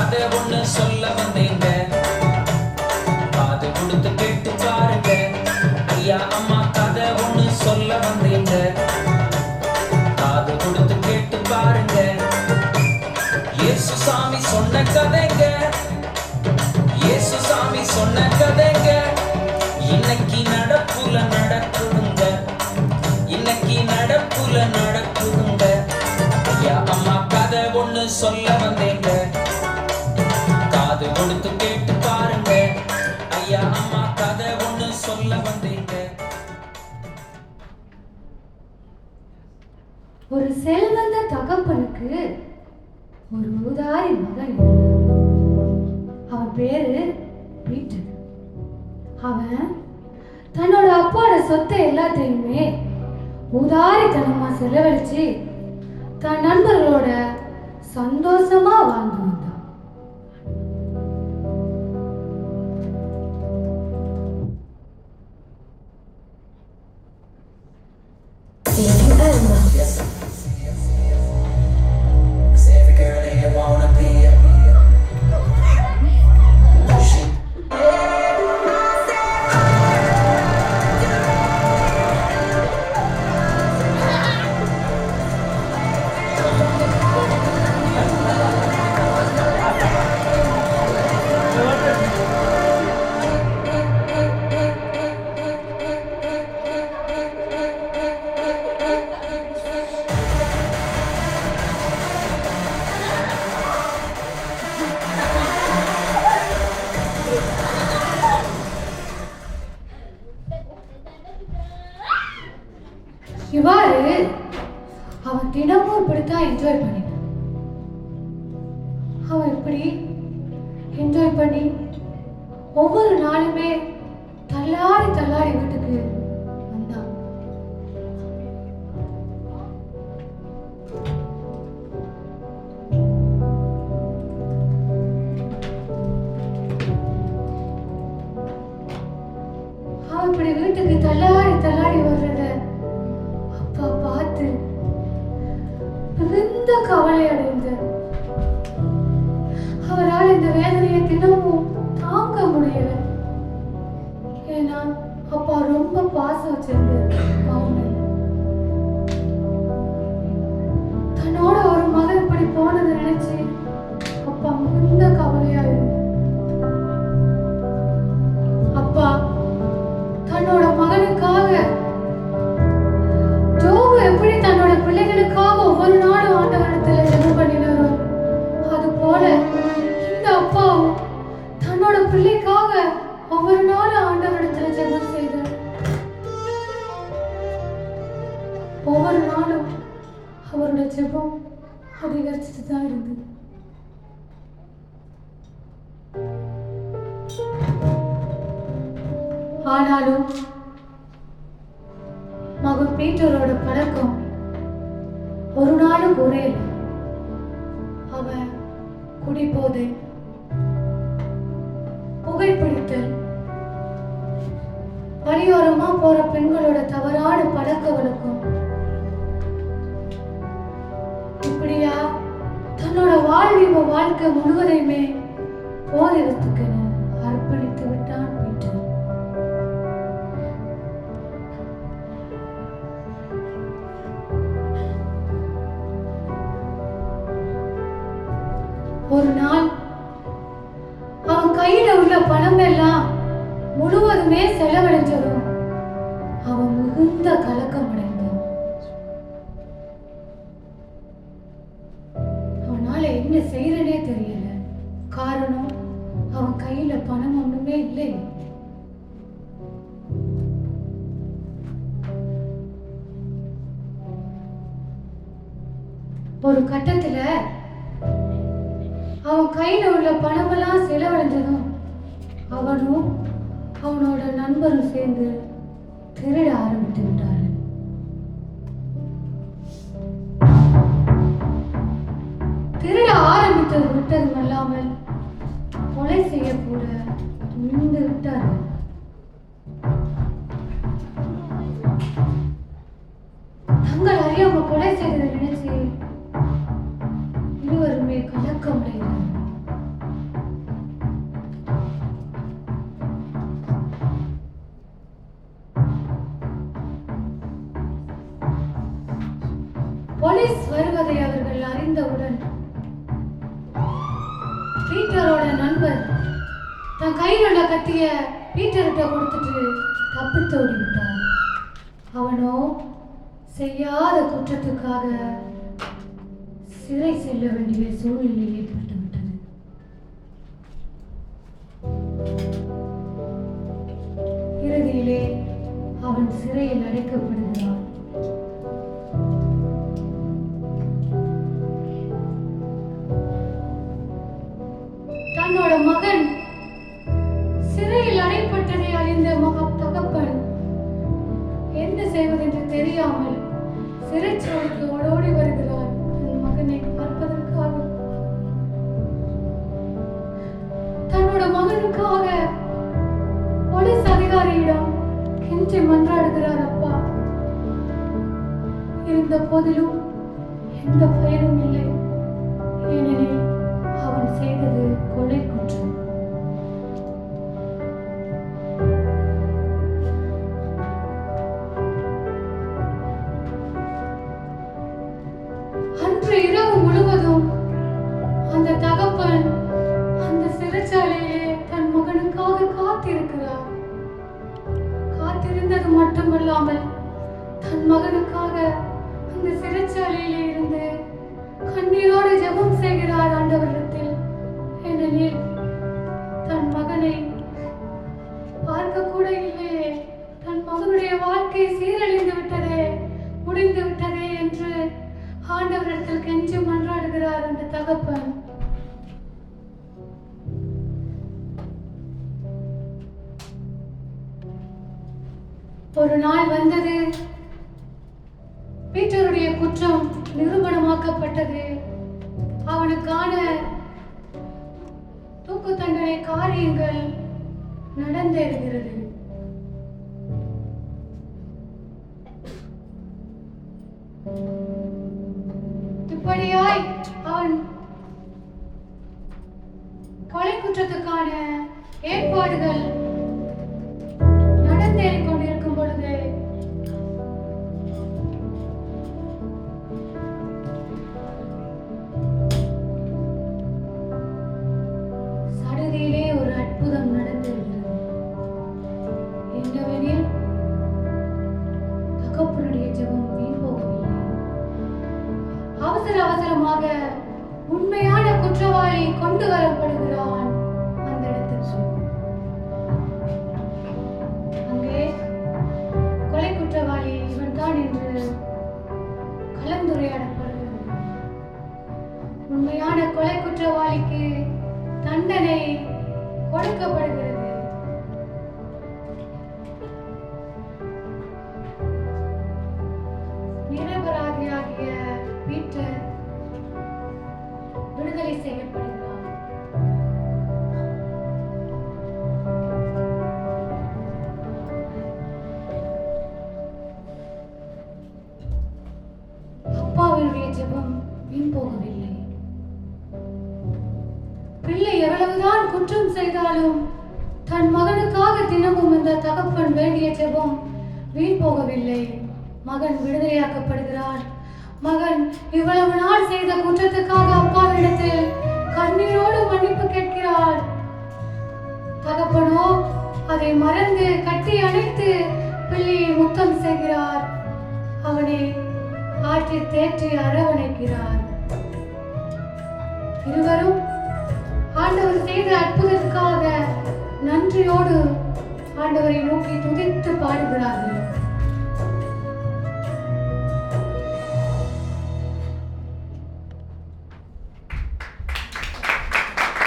கதை ஒண்ணு சொல்ல வந்தேங்க, காது கொடுத்து கேட்டு பாருங்க. ஐயா அம்மா கதை ஒண்ணு சொல்ல வந்தேங்க, காது கொடுத்து கேட்டு பாருங்க. இயேசு சாமி சொன்ன கதைங்க, இயேசு சாமி சொன்ன கதைங்க. இன்னைக்கு நடப்புல நடக்குதுங்க, இன்னைக்கு நடப்புல நடக்குதுங்க. ஐயா அம்மா கதை ஒண்ணு சொல்ல வந்தேங்க, காது கொடுத்து கேட்டு பாருங்க. ஐயா அம்மா கதை ஒண்ணு சொல்ல வந்தேங்க. ஒரு செல்வந்த தகப்பனுக்கு ஒரு ஊதாரி மகன் இருந்தான். அவன் பேரு பீட்டர். அவன் தன்னோட அப்பாவோட சொத்தை எல்லாத்தையுமே ஊதாரித்தனமா செலவழிச்சு தன் நண்பர்களோட சந்தோஷமா வாழ்ந்து வந்தான். இவ்வாறு அவன் தினமும் இப்படித்தான் என்ஜாய் பண்ணினான். அவன் இப்படி என்ஜாய் பண்ணி ஒவ்வொரு நாளுமே தள்ளாடி தள்ளாடி வீட்டுக்கு வந்தான். அவன் இப்படி வீட்டுக்கு தள்ளாடி தள்ளாடி வர்றத அப்பா பார்த்து மிகுந்த கவலை அடைந்தார். அவரால் இந்த வேதனையை தினமும் தாங்க முடியல. ஏன்னா அப்பா ரொம்ப பாசம் வச்சிருந்தார். தன்னோட ஒரு மகன் இப்படி போனதை நினைச்சு அப்பா மிகுந்த கவலையா இருந்தார். அப்பா தன்னோட மகனுக்காக எப்படி தன்னோட பிள்ளைகளுக்காக ஒவ்வொரு நாளும் ஆண்டவரிடத்துல ஜெபம் பண்ணினாரோ, அது போல இந்த அப்பாவும் தன்னோட பிள்ளைக்காக ஒவ்வொரு நாளும் ஆண்டவரிடத்துல ஜெபம் செய்தார். ஒவ்வொரு நாளும் அவரோட ஜெபம் அதிகரிச்சுட்டு தான் இருந்தது. ஆனாலும் மகன் பீட்டரோட பழக்கம் ஒரு நாளும் குறையல. அவன் குடிபோதை, புகைப்பிடித்தல், வழியோரமா போற பெண்களோட தவறான பழக்க வழக்கம், இப்படியா தன்னோட வாழ்க்கை முழுவதையுமே போதிடத்துக்கு அர்ப்பணித்து விட்டான் பீட்டர். ஒரு நாள் அவன் கையில உள்ள பணம் எல்லாம் முழுவதுமே செலவழிஞ்சதும் அவன் மிகுந்த கலக்கம் அடைந்தான். அவனால என்ன செய்யறனே தெரியல. காரணம் அவன் கையில பணம் ஒண்ணுமே இல்லை. ஒரு கட்டத்துல அவன் கையில உள்ள பணமெல்லாம் செலவழிஞ்சதும் அவனும் அவனோட நண்பரும் சேர்ந்து திருட ஆரம்பித்து விட்டார்கள். திருட ஆரம்பித்து விட்டதும் அல்லாமல் கொலை செய்ய கூட துணிந்து விட்டார்கள். தங்கள் அறியாம கொலை செய்ததை நினைச்சு இருவருமே கலக்கம் அடைகிறார்கள். அறிந்தவுடன் பீட்டரோட நண்பர் தன் கையில் உள்ள கத்திய பீட்டர்கிட்ட கொடுத்துட்டு தப்பித்து ஓடிவிட்டார். அவனோ செய்யாத குற்றத்துக்காக சிறை செல்ல வேண்டிய சூழ்நிலை ஏற்பட்டுவிட்டது. இறுதியிலே அவன் சிறையில் அடைக்கப்படுகிறான். தன்னோட மகன் சிறையில் அடைப்பட்டதை அறிந்த தகப்பன் என்ன செய்வதென்று தெரியாமல் சிறைச்சாலைக்கு ஓடோடி வருகிறார் தன் மகனை பார்ப்பதற்காக. தன்னோட மகனுக்காக போலீஸ் அதிகாரியிடம் கெஞ்சி மன்றாடுகிறார் அப்பா. இருந்த போதிலும் எந்த பயனும் இல்லை. ஏனெனில் அவன் செய்தது கொலை குற்றம். அன்று இரவு முழுவதும் அந்த தகப்பன் அந்த சிறைச்சாலையிலே தன் மகனுக்காக காத்திருக்கிறார். காத்திருந்தது மட்டுமல்லாமல் தன் மகனுக்காக அந்த சிறைச்சாலையிலே இருந்து கண்ணீரோடு ஜெபம் செய்கிறார் ஆண்டவரிடத்தில். ஏனெனில் தன் மகனை பார்க்க கூட இல்லையே, தன் மகனுடைய வாழ்க்கை சீரழிந்து விட்டதே, முடிந்து விட்டதே என்று ஆண்டவரிடத்தில் கெஞ்சி மன்றாடுகிறார் அந்த தகப்பன். ஒரு நாள் வந்தது. பீட்டருடைய குற்றம் நிரூபணமாக்கப்பட்டது. அவனுக்கான தூக்கு தண்டனை காரியங்கள் நடந்தேறுகிறது. இப்படியாய் அவன் கொலை குற்றத்துக்கான ஏற்பாடுகள் நடந்தேறிக் கொண்டிருக்கும் பொழுது சடுதியிலே ஒரு அற்புதம் நடந்திருக்கிறது. என்னவெனில் தகப்பனுடைய ஜெபம் வீண் போகவில்லை. அவசர அவசரமாக உண்மையான குற்றவாளி கொண்டு வரப்படுகிறான் அந்த இடத்திற்கு. அங்கே கொலை குற்றவாளி இவன் தான் என்று கலந்துரையாடப்படுகிறது. உண்மையான கொலை குற்றவாளிக்கு தண்டனை கொடுக்கப்படுகிறது. நிரபராதியாகிய பீட்டர் விடுதலை செய்யப்படுகிறார். அப்பாவினுடைய ஜெபம் வீண் போகவில்லை. பிள்ளை எவ்வளவுதான் குற்றம் செய்தாலும் தன் மகனுக்காக தினமும் இந்த தகப்பன் வேண்டிய ஜெபம் வீண் போகவில்லை. மகன் விடுதலையாக்கப்படுகிறார். மகன் இவ்வளவு நாள் செய்த குற்றத்துக்காக அப்பாவிடத்தில் கண்ணீரோடு மன்னிப்பு கேட்கிறார். தகப்பனோ அதை மறந்து கட்டி அணைத்து பிள்ளையை முத்தம் செய்கிறார். அவனை ஆற்றி தேற்றி அரவணைக்கிறார். இருவரும் ஆண்டவர் செய்த அற்புதத்துக்காக நன்றியோடு ஆண்டவரை நோக்கி துதித்து பாடுகிறார்கள்.